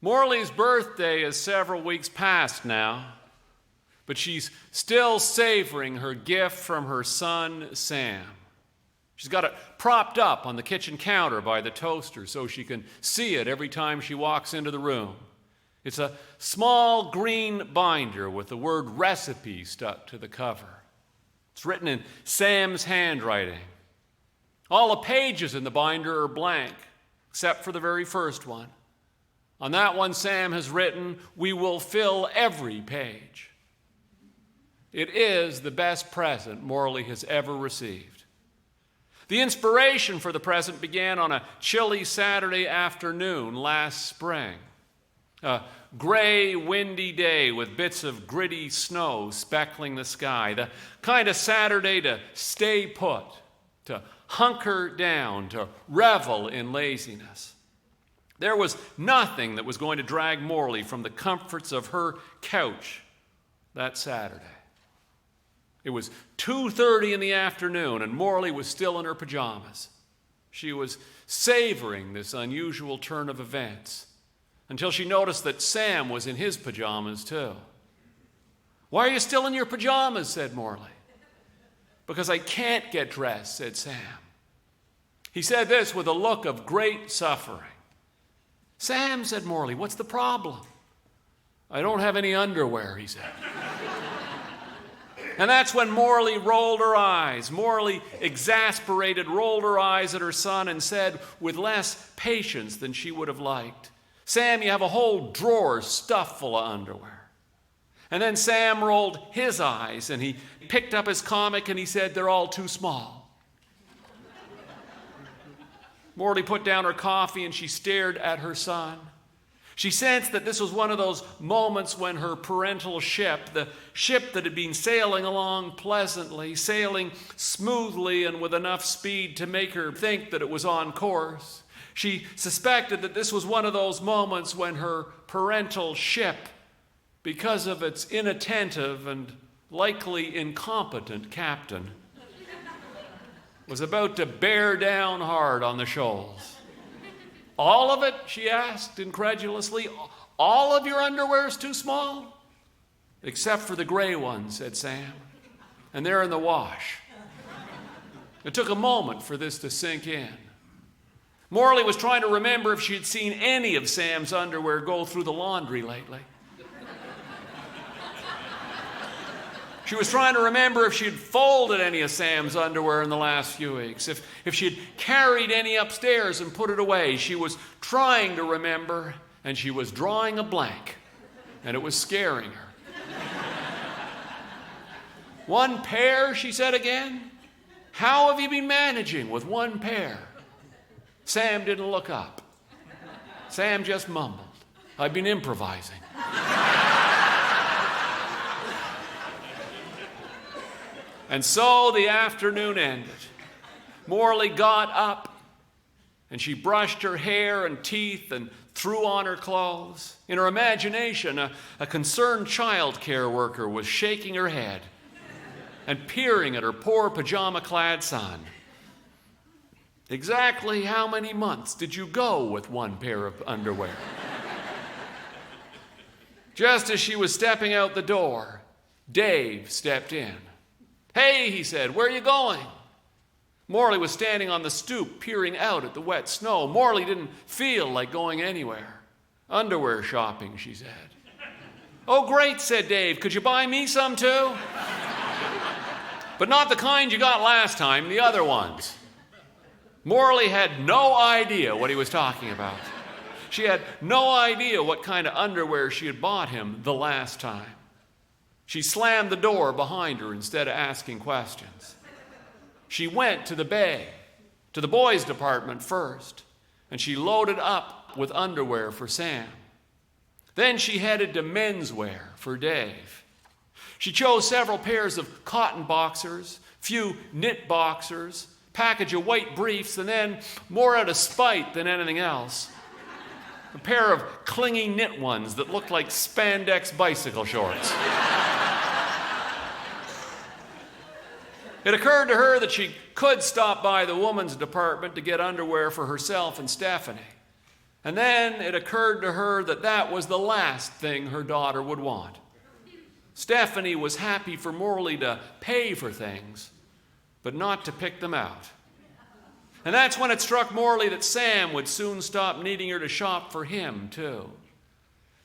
Morley's birthday is several weeks past now, but she's still savoring her gift from her son, Sam. She's got it propped up on the kitchen counter by the toaster so she can see it every time she walks into the room. It's a small green binder with the word recipe stuck to the cover. It's written in Sam's handwriting. All the pages in the binder are blank, except for the very first one. On that one, Sam has written, "We will fill every page." It is the best present Morley has ever received. The inspiration for the present began on a chilly Saturday afternoon last spring. A gray, windy day with bits of gritty snow speckling the sky. The kind of Saturday to stay put, to hunker down, to revel in laziness. There was nothing that was going to drag Morley from the comforts of her couch that Saturday. It was 2:30 in the afternoon, and Morley was still in her pajamas. She was savoring this unusual turn of events until she noticed that Sam was in his pajamas too. "Why are you still in your pajamas?" said Morley. "Because I can't get dressed," said Sam. He said this with a look of great suffering. "Sam," said Morley, "what's the problem?" "I don't have any underwear," he said. And that's when Morley rolled her eyes. Morley, exasperated, rolled her eyes at her son and said with less patience than she would have liked, "Sam, you have a whole drawer stuffed full of underwear." And then Sam rolled his eyes and he picked up his comic and he said, "They're all too small." Morley put down her coffee and she stared at her son. She sensed that this was one of those moments when her parental ship, the ship that had been sailing along pleasantly, sailing smoothly and with enough speed to make her think that it was on course. She suspected that this was one of those moments when her parental ship, because of its inattentive and likely incompetent captain, was about to bear down hard on the shoals. "All of it?" she asked incredulously. "All of your underwear is too small?" "Except for the gray one," said Sam. "And they're in the wash." It took a moment for this to sink in. Morley was trying to remember if she had seen any of Sam's underwear go through the laundry lately. She was trying to remember if she had folded any of Sam's underwear in the last few weeks, if she had carried any upstairs and put it away. She was trying to remember, and she was drawing a blank, and it was scaring her. "One pair," she said again. "How have you been managing with one pair?" Sam didn't look up. Sam just mumbled, "I've been improvising." And so the afternoon ended. Morley got up and she brushed her hair and teeth and threw on her clothes. In her imagination, a concerned child care worker was shaking her head and peering at her poor pajama-clad son. "Exactly how many months did you go with one pair of underwear?" Just as she was stepping out the door, Dave stepped in. "Hey," he said, "where are you going?" Morley was standing on the stoop, peering out at the wet snow. Morley didn't feel like going anywhere. "Underwear shopping," she said. "Oh, great," said Dave. "Could you buy me some too?" "But not the kind you got last time, the other ones." Morley had no idea what he was talking about. She had no idea what kind of underwear she had bought him the last time. She slammed the door behind her instead of asking questions. She went to the bay, to the boys' department first, and she loaded up with underwear for Sam. Then she headed to menswear for Dave. She chose several pairs of cotton boxers, few knit boxers, package of white briefs, and then, more out of spite than anything else, a pair of clingy knit ones that looked like spandex bicycle shorts. It occurred to her that she could stop by the women's department to get underwear for herself and Stephanie. And then it occurred to her that that was the last thing her daughter would want. Stephanie was happy for Morley to pay for things, but not to pick them out. And that's when it struck Morley that Sam would soon stop needing her to shop for him, too.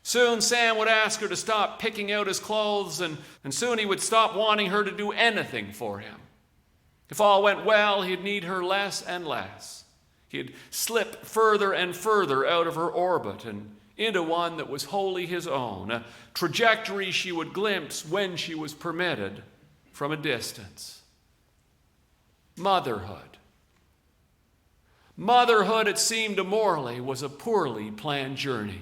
Soon Sam would ask her to stop picking out his clothes, and soon he would stop wanting her to do anything for him. If all went well, he'd need her less and less. He'd slip further and further out of her orbit and into one that was wholly his own, a trajectory she would glimpse when she was permitted from a distance. Motherhood. Motherhood, it seemed to Morley, was a poorly planned journey.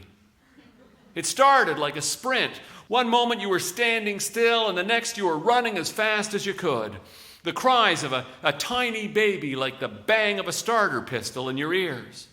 It started like a sprint. One moment you were standing still, and the next you were running as fast as you could. The cries of a tiny baby like the bang of a starter pistol in your ears.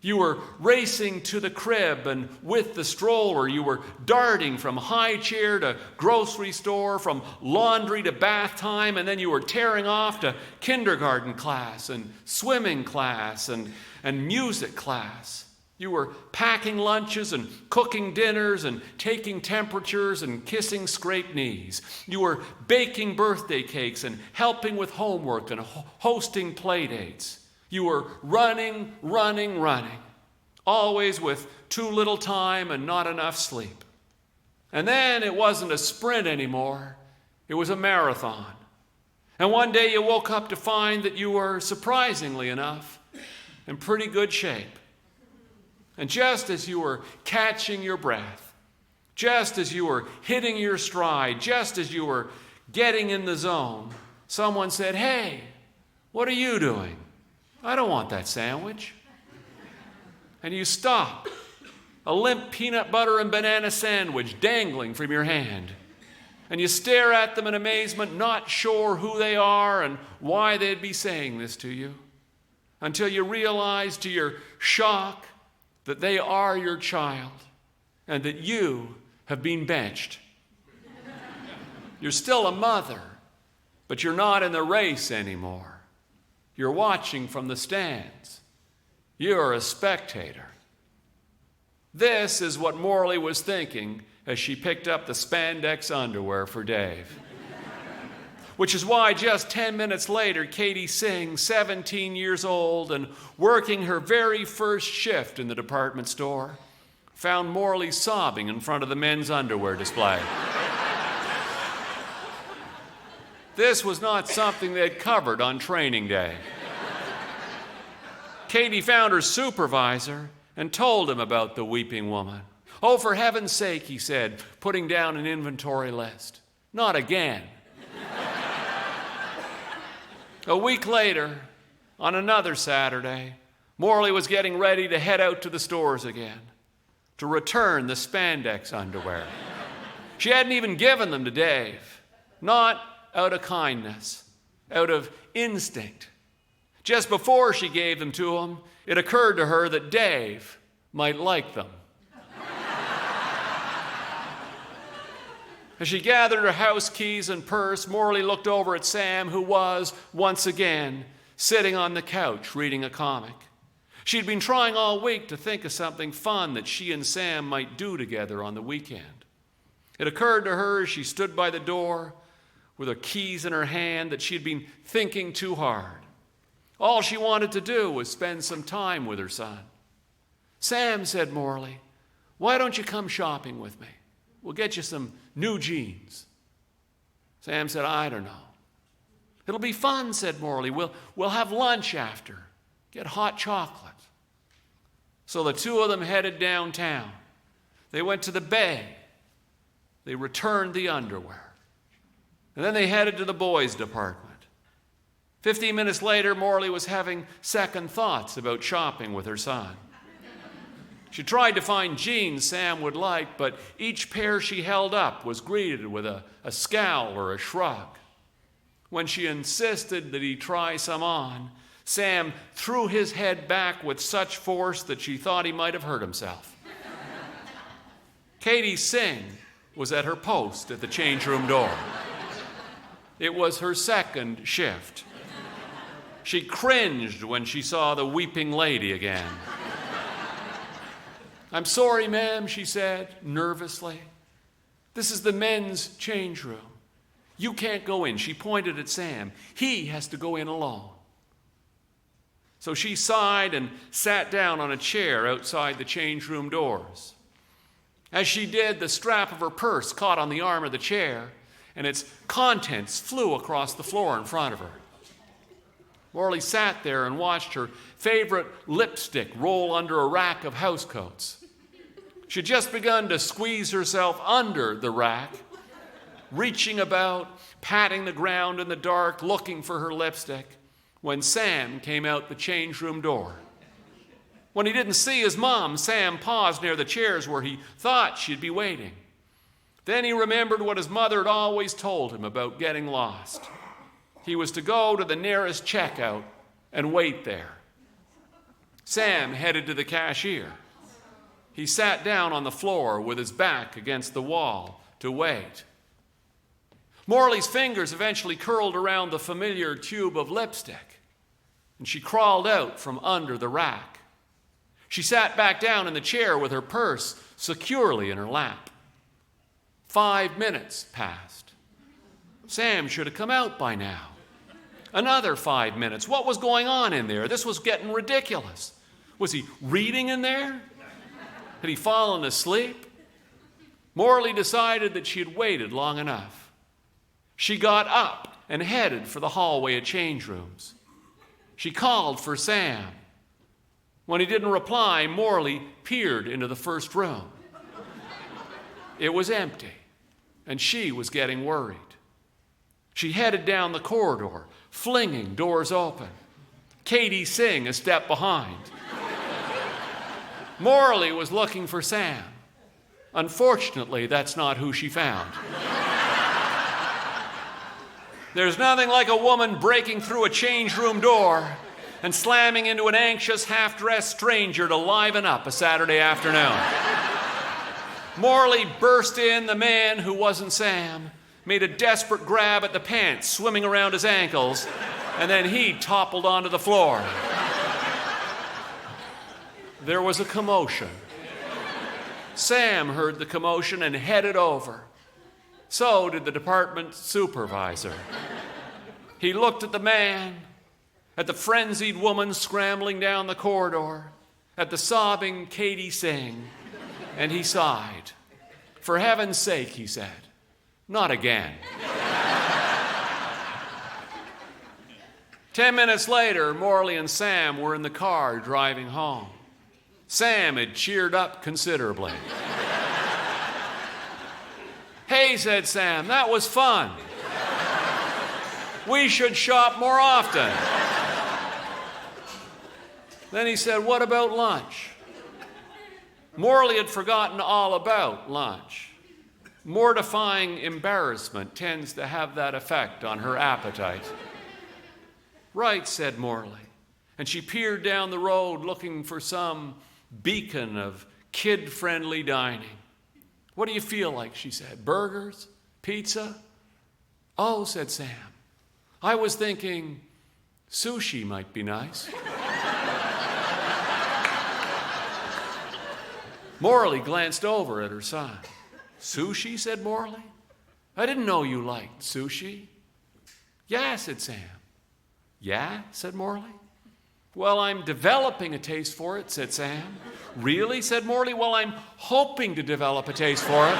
You were racing to the crib, and with the stroller you were darting from high chair to grocery store, from laundry to bath time, and then you were tearing off to kindergarten class and swimming class and music class. You were packing lunches and cooking dinners and taking temperatures and kissing scraped knees. You were baking birthday cakes and helping with homework and hosting play dates. You were running, always with too little time and not enough sleep. And then it wasn't a sprint anymore. It was a marathon. And one day you woke up to find that you were, surprisingly enough, in pretty good shape. And just as you were catching your breath, just as you were hitting your stride, just as you were getting in the zone, someone said, "Hey, what are you doing? I don't want that sandwich." And you stop, a limp peanut butter and banana sandwich dangling from your hand. And you stare at them in amazement, not sure who they are and why they'd be saying this to you, until you realize to your shock that they are your child and that you have been benched. You're still a mother, but you're not in the race anymore. You're watching from the stands. You're a spectator. This is what Morley was thinking as she picked up the spandex underwear for Dave. Which is why just 10 minutes later, Katie Singh, 17 years old and working her very first shift in the department store, found Morley sobbing in front of the men's underwear display. This was not something they'd covered on training day. Katie found her supervisor and told him about the weeping woman. "Oh, for heaven's sake," he said, putting down an inventory list. "Not again." A week later, on another Saturday, Morley was getting ready to head out to the stores again, to return the spandex underwear. She hadn't even given them to Dave, not out of kindness, out of instinct. Just before she gave them to him, it occurred to her that Dave might like them. As she gathered her house keys and purse, Morley looked over at Sam, who was, once again, sitting on the couch reading a comic. She'd been trying all week to think of something fun that she and Sam might do together on the weekend. It occurred to her as she stood by the door with her keys in her hand that she'd been thinking too hard. All she wanted to do was spend some time with her son. "Sam," said Morley, "why don't you come shopping with me? We'll get you some new jeans." Sam said, "I don't know." "It'll be fun," said Morley. We'll have lunch after. Get hot chocolate." So the two of them headed downtown. They went to the Bay. They returned the underwear. And then they headed to the boys' department. 15 minutes later, Morley was having second thoughts about shopping with her son. She tried to find jeans Sam would like, but each pair she held up was greeted with a scowl or a shrug. When she insisted that he try some on, Sam threw his head back with such force that she thought he might have hurt himself. Katie Singh was at her post at the change room door. It was her second shift. She cringed when she saw the weeping lady again. "I'm sorry, ma'am," she said nervously. "This is the men's change room. You can't go in." She pointed at Sam. "He has to go in alone." So she sighed and sat down on a chair outside the change room doors. As she did, the strap of her purse caught on the arm of the chair, and its contents flew across the floor in front of her. Morley sat there and watched her favorite lipstick roll under a rack of housecoats. She had just begun to squeeze herself under the rack, reaching about, patting the ground in the dark, looking for her lipstick, when Sam came out the change room door. When he didn't see his mom, Sam paused near the chairs where he thought she'd be waiting. Then he remembered what his mother had always told him about getting lost. He was to go to the nearest checkout and wait there. Sam headed to the cashier. He sat down on the floor with his back against the wall to wait. Morley's fingers eventually curled around the familiar tube of lipstick, and she crawled out from under the rack. She sat back down in the chair with her purse securely in her lap. 5 minutes passed. Sam should have come out by now. Another 5 minutes. What was going on in there? This was getting ridiculous. Was he reading in there? Had he fallen asleep? Morley decided that she had waited long enough. She got up and headed for the hallway of change rooms. She called for Sam. When he didn't reply, Morley peered into the first room. It was empty, and she was getting worried. She headed down the corridor, flinging doors open. Katie Singh a step behind. Morley was looking for Sam. Unfortunately, that's not who she found. There's nothing like a woman breaking through a change room door and slamming into an anxious, half-dressed stranger to liven up a Saturday afternoon. Morley burst in. The man who wasn't Sam made a desperate grab at the pants swimming around his ankles, and then he toppled onto the floor. There was a commotion. Sam heard the commotion and headed over. So did the department supervisor. He looked at the man, at the frenzied woman scrambling down the corridor, at the sobbing Katie Singh, and he sighed. "For heaven's sake," he said, "not again." 10 minutes later, Morley and Sam were in the car driving home. Sam had cheered up considerably. "Hey," said Sam, "that was fun. We should shop more often." Then he said, "What about lunch?" Morley had forgotten all about lunch. Mortifying embarrassment tends to have that effect on her appetite. "Right," said Morley, and she peered down the road looking for some beacon of kid-friendly dining. "What do you feel like?" she said. "Burgers? Pizza?" "Oh," said Sam, "I was thinking sushi might be nice." Morley glanced over at her son. "Sushi?" said Morley. "I didn't know you liked sushi." "Yeah," said Sam. "Yeah?" said Morley. "Well, I'm developing a taste for it," said Sam. "Really?" said Morley. "Well, I'm hoping to develop a taste for it."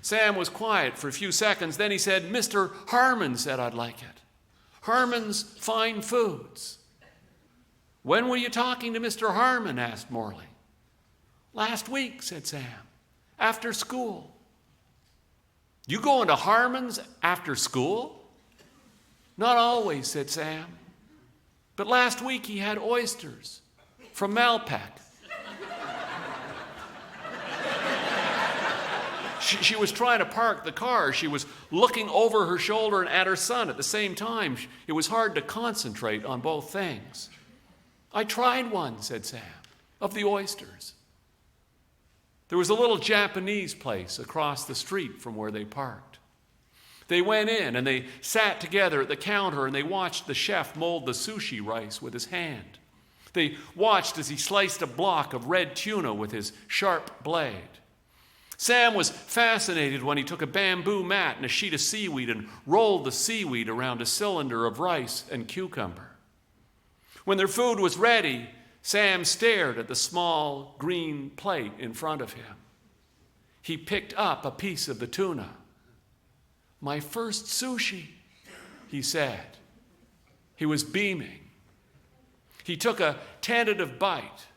Sam was quiet for a few seconds. Then he said, "Mr. Harmon said I'd like it. Harmon's Fine Foods." "When were you talking to Mr. Harmon?" asked Morley. "Last week," said Sam. "After school." "You going to Harmon's after school?" "Not always," said Sam. "But last week he had oysters from Malpac." She was trying to park the car. She was looking over her shoulder and at her son at the same time. It was hard to concentrate on both things. "I tried one," said Sam, "of the oysters." There was a little Japanese place across the street from where they parked. They went in and they sat together at the counter and they watched the chef mold the sushi rice with his hand. They watched as he sliced a block of red tuna with his sharp blade. Sam was fascinated when he took a bamboo mat and a sheet of seaweed and rolled the seaweed around a cylinder of rice and cucumber. When their food was ready, Sam stared at the small green plate in front of him. He picked up a piece of the tuna. "My first sushi," he said. He was beaming. He took a tentative bite,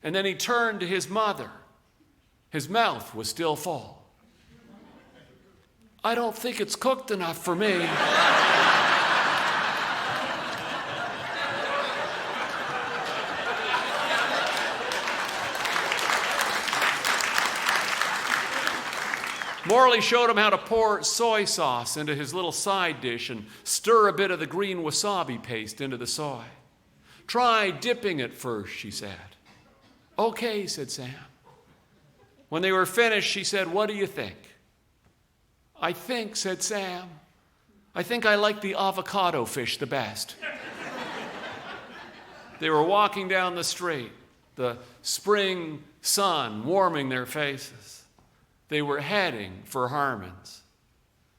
and then he turned to his mother. His mouth was still full. "I don't think it's cooked enough for me." Morley showed him how to pour soy sauce into his little side dish and stir a bit of the green wasabi paste into the soy. "Try dipping it first," she said. "Okay," said Sam. When they were finished, she said, "What do you think?" "I think," said Sam, "I think I like the avocado fish the best." They were walking down the street, the spring sun warming their faces. They were heading for Harmon's.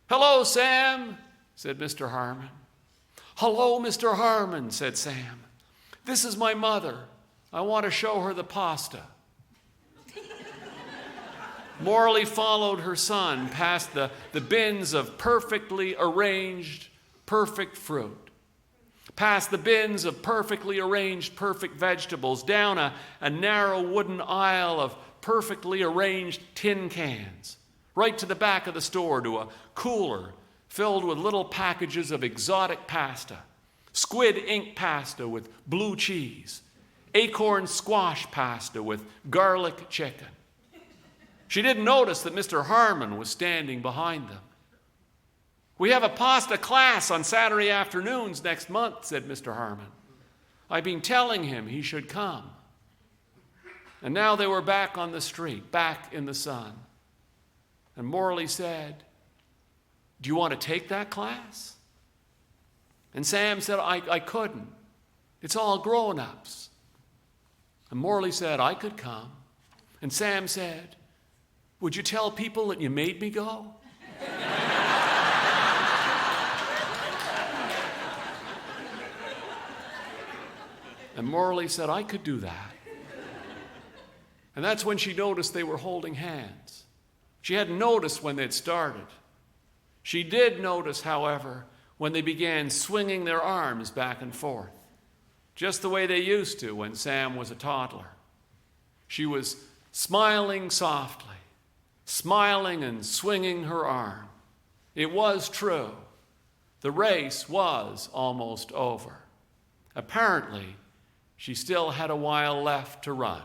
"Hello, Sam," said Mr. Harmon. "Hello, Mr. Harmon," said Sam. "This is my mother. I want to show her the pasta." Morley followed her son past the bins of perfectly arranged, perfect fruit, past the bins of perfectly arranged, perfect vegetables, down a narrow wooden aisle of perfectly arranged tin cans, right to the back of the store to a cooler filled with little packages of exotic pasta, squid ink pasta with blue cheese, acorn squash pasta with garlic chicken. She didn't notice that Mr. Harmon was standing behind them. "We have a pasta class on Saturday afternoons next month," said Mr. Harmon. "I've been telling him he should come." And now they were back on the street, back in the sun. And Morley said, "Do you want to take that class?" And Sam said, I couldn't. It's all grown-ups." And Morley said, "I could come." And Sam said, "Would you tell people that you made me go?" And Morley said, "I could do that." And that's when she noticed they were holding hands. She hadn't noticed when they'd started. She did notice, however, when they began swinging their arms back and forth, just the way they used to when Sam was a toddler. She was smiling softly, smiling and swinging her arm. It was true. The race was almost over. Apparently, she still had a while left to run.